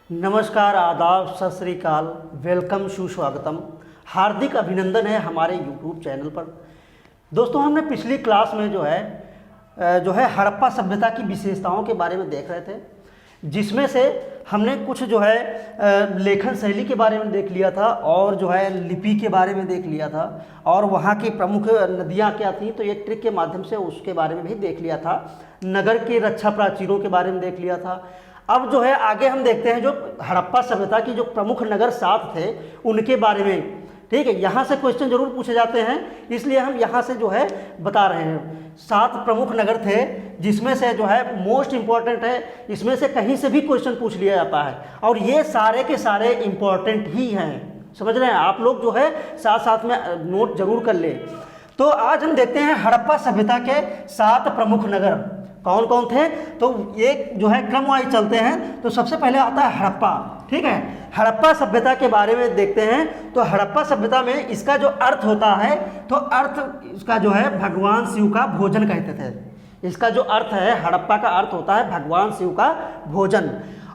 नमस्कार, आदाब, सत श्री अकाल, वेलकम, सुस्वागतम, हार्दिक अभिनंदन है हमारे यूट्यूब चैनल पर। दोस्तों, हमने पिछली क्लास में जो है हड़प्पा सभ्यता की विशेषताओं के बारे में देख रहे थे, जिसमें से हमने कुछ लेखन शैली के बारे में देख लिया था और लिपि के बारे में देख लिया था और वहाँ की प्रमुख नदियाँ क्या थीं, तो एक ट्रिक के माध्यम से उसके बारे में भी देख लिया था। नगर के रक्षा प्राचीरों के बारे में देख लिया था। अब आगे हम देखते हैं जो हड़प्पा सभ्यता की जो प्रमुख नगर 7 थे उनके बारे में। ठीक है, यहाँ से क्वेश्चन जरूर पूछे जाते हैं, इसलिए हम यहाँ से बता रहे हैं। 7 प्रमुख नगर थे, जिसमें से मोस्ट इम्पॉर्टेंट है, इसमें से कहीं से भी क्वेश्चन पूछ लिया जाता है और ये सारे के सारे इम्पॉर्टेंट ही हैं। समझ रहे हैं आप लोग? साथ साथ में नोट जरूर कर ले। तो आज हम देखते हैं हड़प्पा सभ्यता के 7 प्रमुख नगर कौन कौन थे। तो एक क्रम वाइज चलते हैं। तो सबसे पहले आता है हड़प्पा। ठीक है, हड़प्पा सभ्यता के बारे में देखते हैं। तो हड़प्पा सभ्यता में इसका जो अर्थ होता है, तो अर्थ इसका भगवान शिव का भोजन कहते थे। इसका जो अर्थ है हड़प्पा का अर्थ होता है भगवान शिव का भोजन।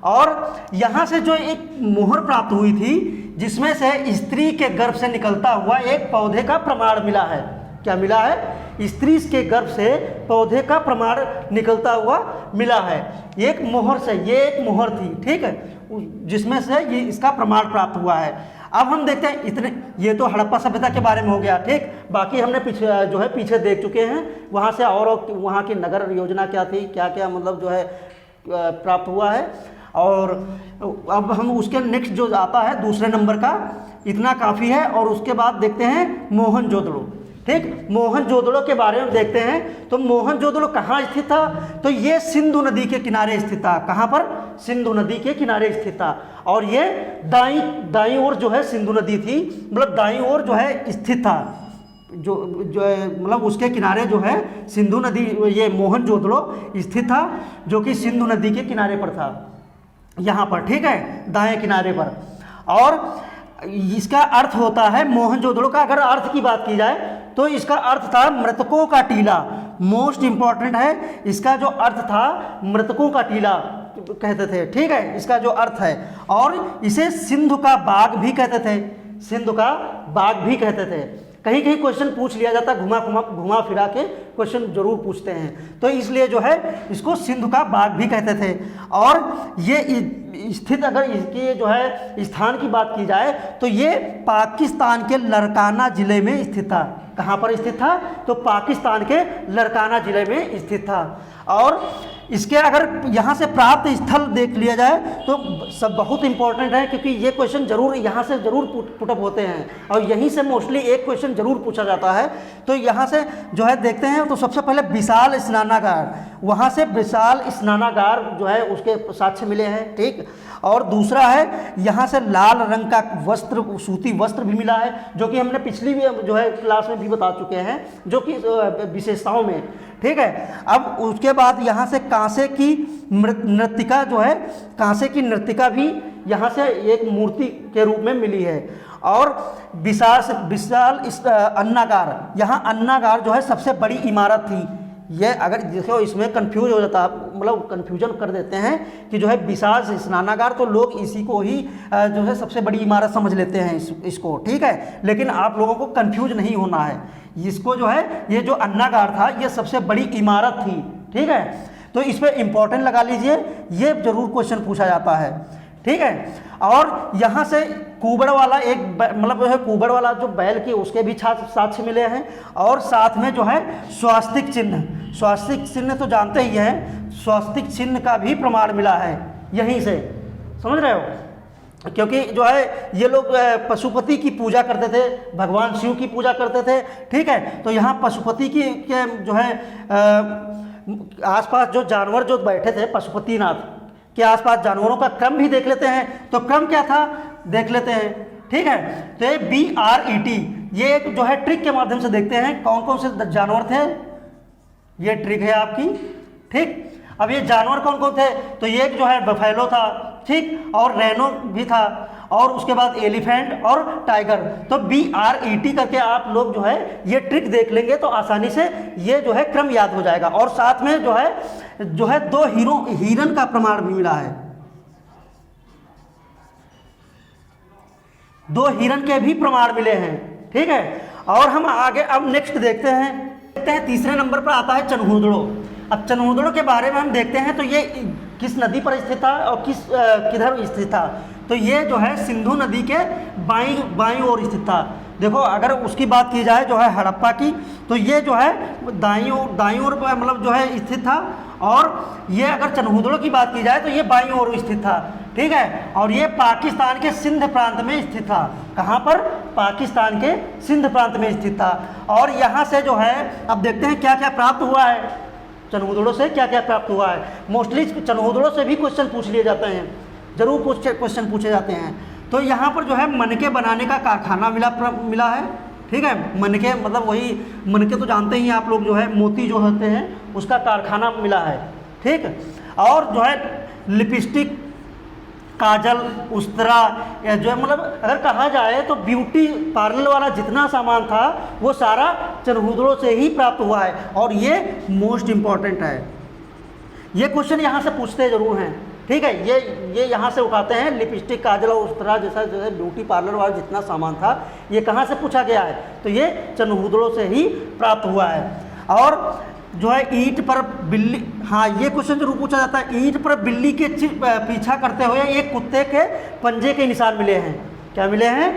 और यहाँ से जो एक मोहर प्राप्त हुई थी, जिसमें से स्त्री के गर्भ से निकलता हुआ एक पौधे का प्रमाण मिला है। क्या मिला है? स्त्री के गर्भ से पौधे का प्रमाण निकलता हुआ मिला है। एक मोहर से, ये एक मोहर थी, ठीक है, जिसमें से ये इसका प्रमाण प्राप्त हुआ है। अब हम देखते हैं इतने, ये तो हड़प्पा सभ्यता के बारे में हो गया। ठीक, बाकी हमने पीछे देख चुके हैं वहाँ से, और वहाँ की नगर योजना क्या थी, क्या क्या प्राप्त हुआ है। और अब हम उसके नेक्स्ट जो आता है दूसरे नंबर का, इतना काफ़ी है। और उसके बाद देखते हैं मोहनजोदड़ो। ठीक, मोहनजोदड़ो के बारे में देखते हैं। तो मोहनजोदड़ो कहाँ स्थित था? तो ये सिंधु नदी के किनारे स्थित था। कहाँ पर? सिंधु नदी के किनारे स्थित था। और ये दाईं ओर सिंधु नदी थी, मतलब दाईं ओर स्थित था। उसके किनारे सिंधु नदी, ये मोहनजोदड़ो स्थित था, जो कि सिंधु नदी के किनारे पर था, यहाँ पर। ठीक है, दाएं किनारे पर। और इसका अर्थ होता है मोहनजोदड़ो का, अगर अर्थ की बात की जाए तो इसका अर्थ था मृतकों का टीला। मोस्ट इंपॉर्टेंट है, इसका जो अर्थ था मृतकों का टीला कहते थे। ठीक है, इसका जो अर्थ है। और इसे सिंधु का बाग भी कहते थे। सिंधु का बाग भी कहते थे। कहीं कहीं क्वेश्चन पूछ लिया जाता, घुमा फिरा के क्वेश्चन जरूर पूछते हैं, तो इसलिए इसको सिंधु का बाग भी कहते थे। और ये स्थित, अगर इसके स्थान की बात की जाए तो ये पाकिस्तान के लड़काना ज़िले में स्थित था। कहाँ पर स्थित था? तो पाकिस्तान के लड़काना ज़िले में स्थित था। और इसके अगर यहाँ से प्राप्त स्थल देख लिया जाए तो सब बहुत इंपॉर्टेंट है, क्योंकि ये क्वेश्चन जरूर यहाँ से जरूर पुटअप होते हैं और यहीं से मोस्टली एक क्वेश्चन जरूर पूछा जाता है। तो यहाँ से देखते हैं। तो सबसे पहले विशाल स्नानागार, वहाँ से विशाल स्नानागार उसके साक्ष्य मिले हैं। ठीक, और दूसरा है यहाँ से लाल रंग का वस्त्र, सूती वस्त्र भी मिला है, जो कि हमने पिछली भी क्लास में भी बता चुके हैं, जो कि विशेषताओं में। ठीक है, अब उसके बाद यहाँ से कांसे की नृत्यिका कांसे की नृत्यिका भी यहाँ से एक मूर्ति के रूप में मिली है। और विशाल अन्नागार, यहाँ अन्नागार सबसे बड़ी इमारत थी। ये अगर देखो इसमें कंफ्यूज हो जाता, मतलब कंफ्यूजन कर देते हैं कि विशाल स्नानागार, तो लोग इसी को ही सबसे बड़ी इमारत समझ लेते हैं इसको। ठीक है, लेकिन आप लोगों को कंफ्यूज नहीं होना है। इसको ये जो अन्नागार था, ये सबसे बड़ी इमारत थी। ठीक है, तो इस पर इम्पोर्टेंट लगा लीजिए, ये जरूर क्वेश्चन पूछा जाता है। ठीक है, और यहाँ से कुबड़ वाला एक कुबड़ वाला जो बैल की, उसके भी साक्ष्य मिले हैं। और साथ में स्वास्तिक चिन्ह, स्वास्तिक चिन्ह तो जानते ही हैं, स्वास्तिक चिन्ह का भी प्रमाण मिला है यहीं से। समझ रहे हो? क्योंकि ये लोग पशुपति की पूजा करते थे, भगवान शिव की पूजा करते थे। ठीक है, तो यहाँ पशुपति की के आसपास जो जानवर बैठे थे, पशुपतिनाथ के आसपास जानवरों का क्रम भी देख लेते हैं। तो क्रम क्या था देख लेते हैं। ठीक है, तो ये BRET, ये एक ट्रिक के माध्यम से देखते हैं कौन कौन से जानवर थे। ये ट्रिक है आपकी। ठीक, अब ये जानवर कौन कौन थे? तो ये एक बफेलो था, ठीक, और रेनो भी था, और उसके बाद एलिफेंट और टाइगर। तो BRET करके आप लोग ये ट्रिक देख लेंगे तो आसानी से ये क्रम याद हो जाएगा। और साथ में 2 हिरन का प्रमाण भी मिला है। 2 हिरण के भी प्रमाण मिले हैं, ठीक है। और हम आगे अब नेक्स्ट देखते हैं तीसरे नंबर पर आता है चनहूदड़ो। अब चनहूदड़ो के बारे में हम देखते हैं तो ये किस नदी पर स्थित था और किधर स्थित था। तो ये जो है सिंधु नदी के बाईं ओर स्थित था। देखो अगर उसकी बात की जाए जो है हड़प्पा की, तो ये जो है दाईं ओर मतलब जो है स्थित था। और ये अगर चनहूदड़ो की बात की जाए तो ये बाईं ओर स्थित था, ठीक है। और ये पाकिस्तान के सिंध प्रांत में स्थित था। कहाँ पर? पाकिस्तान के सिंध प्रांत में स्थित था। और यहाँ से जो है अब देखते हैं क्या क्या प्राप्त हुआ है, चनहूदड़ो से क्या क्या प्राप्त हुआ है। मोस्टली चनहूदड़ो से भी क्वेश्चन पूछ लिए जाते हैं, जरूर क्वेश्चन पूछे जाते हैं। तो यहाँ पर जो है मनके बनाने का कारखाना मिला है, ठीक है। मनके मतलब वही मनके तो जानते ही आप लोग, जो है मोती जो होते हैं उसका कारखाना मिला है, ठीक। और जो है लिपस्टिक, काजल, उस्तरा, या जो है मतलब अगर कहा जाए तो ब्यूटी पार्लर वाला जितना सामान था वो सारा चनहूदड़ो से ही प्राप्त हुआ है। और ये मोस्ट इम्पॉर्टेंट है, ये क्वेश्चन यहाँ से पूछते जरूर हैं, ठीक है। ये यहाँ से उठाते हैं, लिपस्टिक, काजल और उस्तरा जैसा जो है ब्यूटी पार्लर वाला जितना सामान था ये कहाँ से पूछा गया है, तो ये चनहूदड़ो से ही प्राप्त हुआ है। और जो है ईंट पर बिल्ली, हाँ ये क्वेश्चन जरूर पूछा जाता है, ईंट पर बिल्ली के पीछा करते हुए एक कुत्ते के पंजे के निशान मिले हैं। क्या मिले हैं?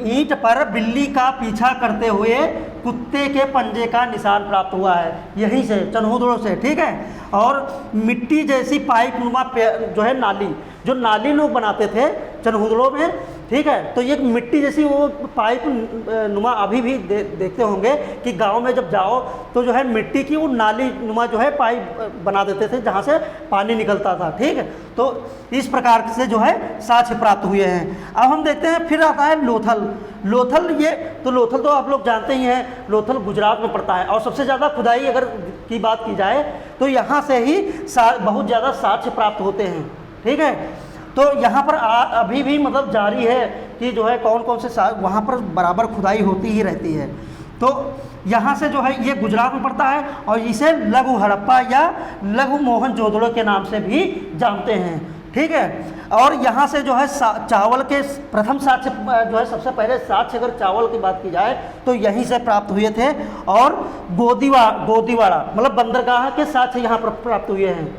ईंट पर बिल्ली का पीछा करते हुए कुत्ते के पंजे का निशान प्राप्त हुआ है, यहीं से चनहूदड़ो से, ठीक है। और मिट्टी जैसी पाइप नुमा जो है नाली, जो नाली लोग बनाते थे चनहूदड़ो में, ठीक है। तो ये मिट्टी जैसी वो पाइप नुमा अभी भी देखते होंगे कि गांव में जब जाओ तो जो है मिट्टी की वो नाली नुमा जो है पाइप बना देते थे जहाँ से पानी निकलता था, ठीक है। तो इस प्रकार से जो है साक्ष्य प्राप्त हुए हैं। अब हम देखते हैं फिर आता है लोथल। लोथल तो आप लोग जानते ही हैं, लोथल गुजरात में पड़ता है। और सबसे ज़्यादा खुदाई अगर की बात की जाए तो यहाँ से ही बहुत ज़्यादा साक्ष्य प्राप्त होते हैं, ठीक है। तो यहाँ पर अभी भी मतलब जारी है कि जो है कौन से वहाँ पर बराबर खुदाई होती ही रहती है। तो यहाँ से जो है ये गुजरात में पड़ता है और इसे लघु हड़प्पा या लघु मोहनजोदड़ो के नाम से भी जानते हैं, ठीक है। और यहाँ से जो है चावल के प्रथम साक्ष्य जो है सबसे पहले साक्ष्य अगर चावल की बात की जाए तो यहीं से प्राप्त हुए थे। और गोदीवाड़ा मतलब बंदरगाह के साक्ष्य यहाँ पर प्राप्त हुए हैं।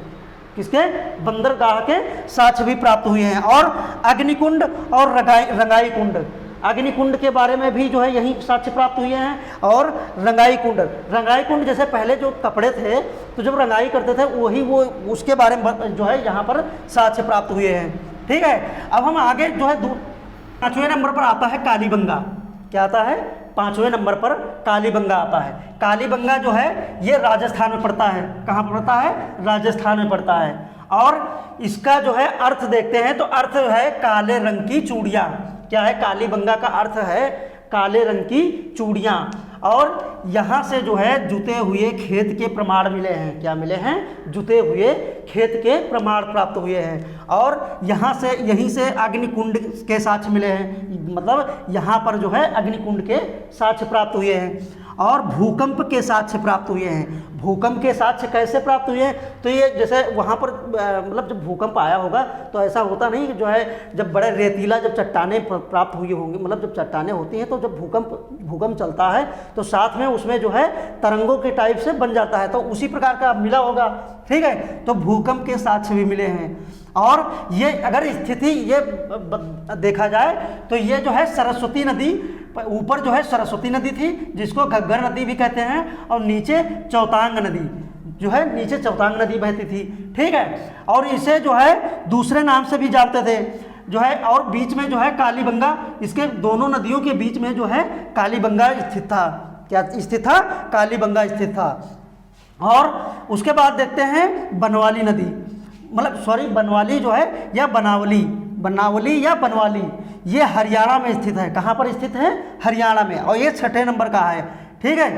किसके? बंदरगाह के साक्ष्य भी प्राप्त हुए हैं। और अग्निकुंड और रंगाई कुंड, अग्निकुंड के बारे में भी जो है यही साक्ष्य प्राप्त हुए हैं। और रंगाई कुंड जैसे पहले जो कपड़े थे तो जब रंगाई करते थे वही वो उसके बारे में जो है यहाँ पर साक्ष्य प्राप्त हुए हैं, ठीक है। अब हम आगे जो है 5वें नंबर पर आता है कालीबंगा। क्या आता है? 5वें नंबर पर कालीबंगा आता है। कालीबंगा जो है ये राजस्थान में पड़ता है। कहाँ पर पड़ता है? राजस्थान में पड़ता है। और इसका जो है अर्थ देखते हैं तो अर्थ है काले रंग की चूड़ियाँ। क्या है? कालीबंगा का अर्थ है काले रंग की चूड़ियाँ। और यहाँ से जो है जुते हुए खेत के प्रमाण मिले हैं। क्या मिले हैं? जुते हुए खेत के प्रमाण प्राप्त हुए हैं। और यहाँ से यहीं से अग्निकुंड के साक्ष्य मिले हैं, मतलब यहाँ पर जो है अग्निकुंड के साक्ष्य प्राप्त हुए हैं। और भूकंप के साक्ष्य प्राप्त हुए हैं। भूकंप के साक्ष्य कैसे प्राप्त हुए हैं? तो ये जैसे वहाँ पर मतलब जब भूकंप आया होगा तो ऐसा होता नहीं जो है जब बड़े रेतीला जब चट्टानें प्राप्त हुई होंगी, मतलब जब चट्टानें होती हैं तो जब भूकंप चलता है तो साथ में उसमें जो है तरंगों के टाइप से बन जाता है, तो उसी प्रकार का मिला होगा, ठीक है। तो भूकंप के साक्ष्य भी मिले हैं। और ये अगर स्थिति ये देखा जाए तो ये जो है सरस्वती नदी, ऊपर जो है सरस्वती नदी थी जिसको घग्गर नदी भी कहते हैं, और नीचे चौतांग नदी जो है नीचे चौतांग नदी बहती थी, ठीक है। और इसे जो है दूसरे नाम से भी जानते थे जो है। और बीच में जो है कालीबंगा, इसके दोनों नदियों के बीच में जो है कालीबंगा स्थित था। क्या स्थित था? कालीबंगा स्थित था। और उसके बाद देखते हैं बनवाली नदी, मतलब सॉरी बनवाली जो है या बनावली या बनवाली, ये हरियाणा में स्थित है। कहाँ पर स्थित है? हरियाणा में। और ये 6ठे नंबर का है, ठीक है।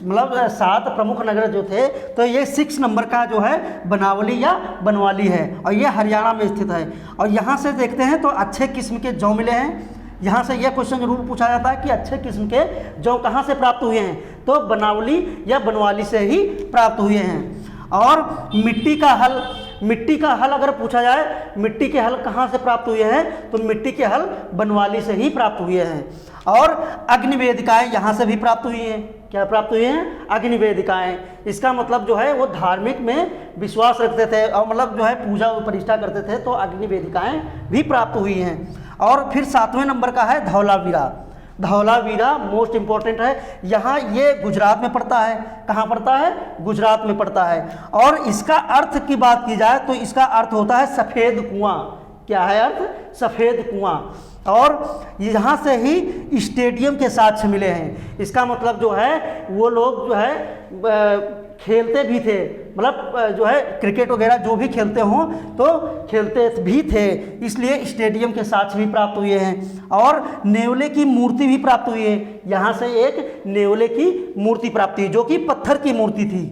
मतलब 7 प्रमुख नगर जो थे तो ये 6 नंबर का जो है बनावली या बनवाली है और ये हरियाणा में स्थित है। और यहाँ से देखते हैं तो अच्छे किस्म के जौ मिले हैं। यहाँ से यह क्वेश्चन जरूर पूछा जाता है कि अच्छे किस्म के जौ कहाँ से प्राप्त हुए हैं? तो बनावली या बनवाली से ही प्राप्त हुए हैं। और मिट्टी का हल, मिट्टी का हल अगर पूछा जाए, मिट्टी के हल कहाँ से प्राप्त हुए हैं, तो मिट्टी के हल बनवाली से ही प्राप्त हुए हैं। और अग्निवेदिकाएं यहाँ से भी प्राप्त हुई हैं। क्या प्राप्त हुए हैं? अग्निवेदिकाएं। इसका मतलब जो है वो धार्मिक में विश्वास रखते थे और मतलब जो है पूजा प्रतिष्ठा करते थे, तो अग्निवेदिकाएं भी प्राप्त हुई हैं। और फिर 7वें नंबर का है धौलावीरा। धौलावीरा मोस्ट इंपॉर्टेंट है, यहाँ ये गुजरात में पड़ता है। कहाँ पड़ता है? गुजरात में पड़ता है। और इसका अर्थ की बात की जाए तो इसका अर्थ होता है सफ़ेद कुआं। क्या है अर्थ? सफ़ेद कुआं। और यहाँ से ही स्टेडियम के साक्ष्य मिले हैं। इसका मतलब जो है वो लोग जो है खेलते भी थे, मतलब जो है क्रिकेट वगैरह जो भी खेलते हों तो खेलते भी थे, इसलिए स्टेडियम के साक्ष्य भी प्राप्त हुए हैं। और नेवले की मूर्ति भी प्राप्त हुई है। यहाँ से एक नेवले की मूर्ति प्राप्त हुई जो कि पत्थर की मूर्ति थी।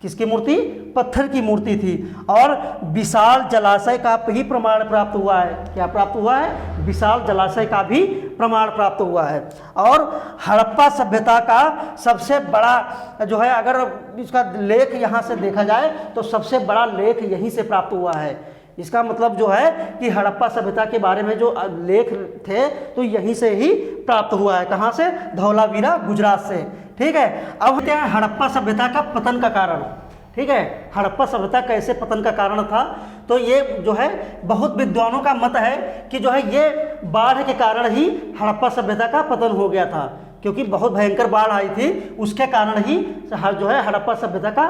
किसकी मूर्ति? पत्थर की मूर्ति थी। और विशाल जलाशय का भी प्रमाण प्राप्त हुआ है। क्या प्राप्त हुआ है? विशाल जलाशय का भी प्रमाण प्राप्त हुआ है। और हड़प्पा सभ्यता का सबसे बड़ा जो है, अगर इसका लेख यहाँ से देखा जाए तो सबसे बड़ा लेख यहीं से प्राप्त हुआ है। इसका मतलब जो है कि हड़प्पा सभ्यता के बारे में जो लेख थे तो यहीं से ही प्राप्त हुआ है। कहाँ से? धौलावीरा, गुजरात से। ठीक है। अब क्या है हड़प्पा सभ्यता का पतन का कारण। ठीक है, हड़प्पा सभ्यता कैसे पतन का कारण था, तो ये जो है बहुत विद्वानों का मत है कि जो है ये बाढ़ के कारण ही हड़प्पा सभ्यता का पतन हो गया था, क्योंकि बहुत भयंकर बाढ़ आई थी, उसके कारण ही जो है हड़प्पा सभ्यता का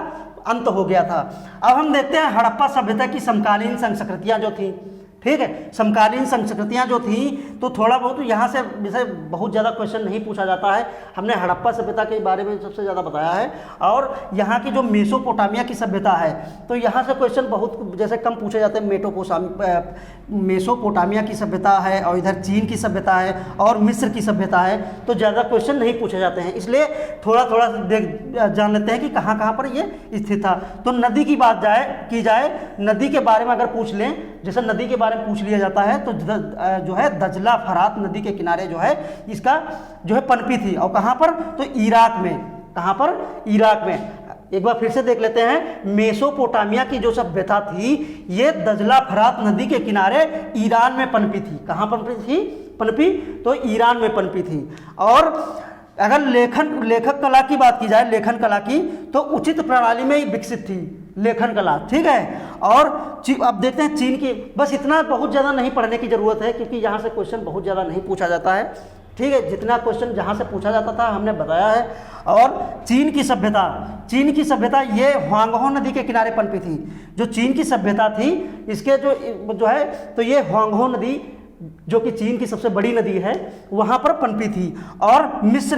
अंत हो गया था। अब हम देखते हैं हड़प्पा सभ्यता की समकालीन संस्कृतियाँ जो थी। ठीक है, समकालीन संस्कृतियाँ जो थी तो थोड़ा बहुत यहाँ से विषय बहुत ज़्यादा क्वेश्चन नहीं पूछा जाता है। हमने हड़प्पा सभ्यता के बारे में सबसे ज़्यादा बताया है। और यहाँ की जो मेसोपोटामिया की सभ्यता है तो यहाँ से क्वेश्चन बहुत जैसे कम पूछे जाते हैं। मेसोपोटामिया की सभ्यता है और इधर चीन की सभ्यता है और मिस्र की सभ्यता है, तो ज़्यादा क्वेश्चन नहीं पूछे जाते हैं, इसलिए थोड़ा थोड़ा जान लेते हैं कि कहाँ कहाँ पर ये स्थित था। तो नदी की बात की जाए, नदी के बारे में अगर पूछ लें, जैसे नदी के बारे में पूछ लिया जाता है तो जो है दजला फरात नदी के किनारे जो है इसका जो है पनपी थी। और कहाँ पर? तो इराक में। कहाँ पर? इराक में। एक बार फिर से देख लेते हैं, मेसोपोटामिया की जो सभ्यता थी ये दजला फरात नदी के किनारे ईरान में पनपी थी। कहाँ पनपी? तो ईरान में पनपी थी। और अगर लेखक कला की बात की जाए, लेखन कला की, तो उचित प्रणाली में ही विकसित थी लेखन कला। ठीक है। और अब देखते हैं चीन की, बस इतना बहुत ज़्यादा नहीं पढ़ने की ज़रूरत है क्योंकि यहाँ से क्वेश्चन बहुत ज़्यादा नहीं पूछा जाता है। ठीक है, जितना क्वेश्चन जहाँ से पूछा जाता था हमने बताया है। और चीन की सभ्यता ये ह्वांगहो नदी के किनारे पनपी थी। जो चीन की सभ्यता थी इसके जो है तो ये ह्वांगहो नदी जो कि चीन की सबसे बड़ी नदी है वहाँ पर पनपी थी। और मिस्र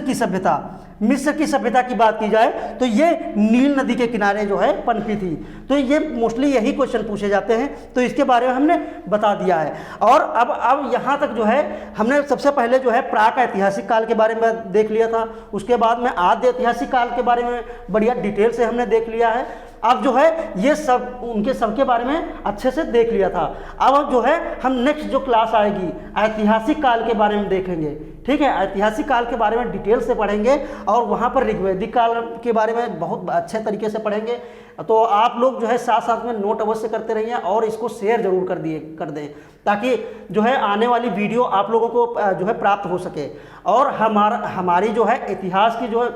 की सभ्यता की बात की जाए तो ये नील नदी के किनारे जो है पनपी थी। तो ये मोस्टली यही क्वेश्चन पूछे जाते हैं, तो इसके बारे में हमने बता दिया है। और अब यहाँ तक जो है हमने सबसे पहले जो है प्राक ऐतिहासिक काल के बारे में देख लिया था, उसके बाद में आद्य ऐतिहासिक काल के बारे में बढ़िया डिटेल से हमने देख लिया है। अब जो है ये सब उनके सबके बारे में अच्छे से देख लिया था। अब जो है हम नेक्स्ट जो क्लास आएगी ऐतिहासिक काल के बारे में देखेंगे। ठीक है, ऐतिहासिक काल के बारे में डिटेल से पढ़ेंगे और वहाँ पर ऋग्वैदिक काल के बारे में बहुत अच्छे तरीके से पढ़ेंगे। तो आप लोग जो है साथ साथ में नोट अवश्य करते रहिए और इसको शेयर जरूर कर दें ताकि जो है आने वाली वीडियो आप लोगों को जो है प्राप्त हो सके। और हमारी जो है इतिहास की जो है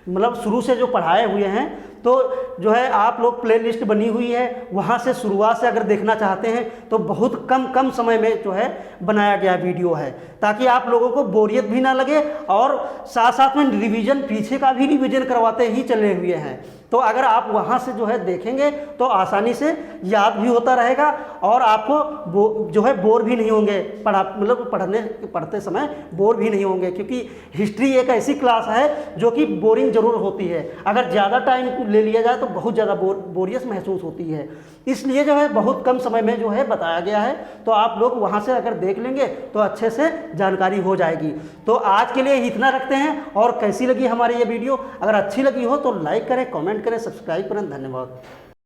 मतलब शुरू से जो पढ़ाए हुए हैं तो जो है आप लोग प्लेलिस्ट बनी हुई है, वहाँ से शुरुआत से अगर देखना चाहते हैं तो बहुत कम समय में जो है बनाया गया वीडियो है, ताकि आप लोगों को बोरियत भी ना लगे और साथ साथ में रिवीजन पीछे का भी रिवीजन करवाते ही चले हुए हैं। तो अगर आप वहाँ से जो है देखेंगे तो आसानी से याद भी होता रहेगा और आपको जो है बोर भी नहीं होंगे, पढ़ते समय बोर भी नहीं होंगे, क्योंकि हिस्ट्री एक ऐसी क्लास है जो कि बोरिंग जरूर होती है। अगर ज़्यादा टाइम ले लिया जाए तो बहुत ज़्यादा बोरियस महसूस होती है, इसलिए जो है बहुत कम समय में जो है बताया गया है। तो आप लोग वहाँ से अगर देख लेंगे तो अच्छे से जानकारी हो जाएगी। तो आज के लिए इतना रखते हैं। और कैसी लगी हमारी ये वीडियो? अगर अच्छी लगी हो तो लाइक करें, कमेंट करें, सब्सक्राइब करें। धन्यवाद।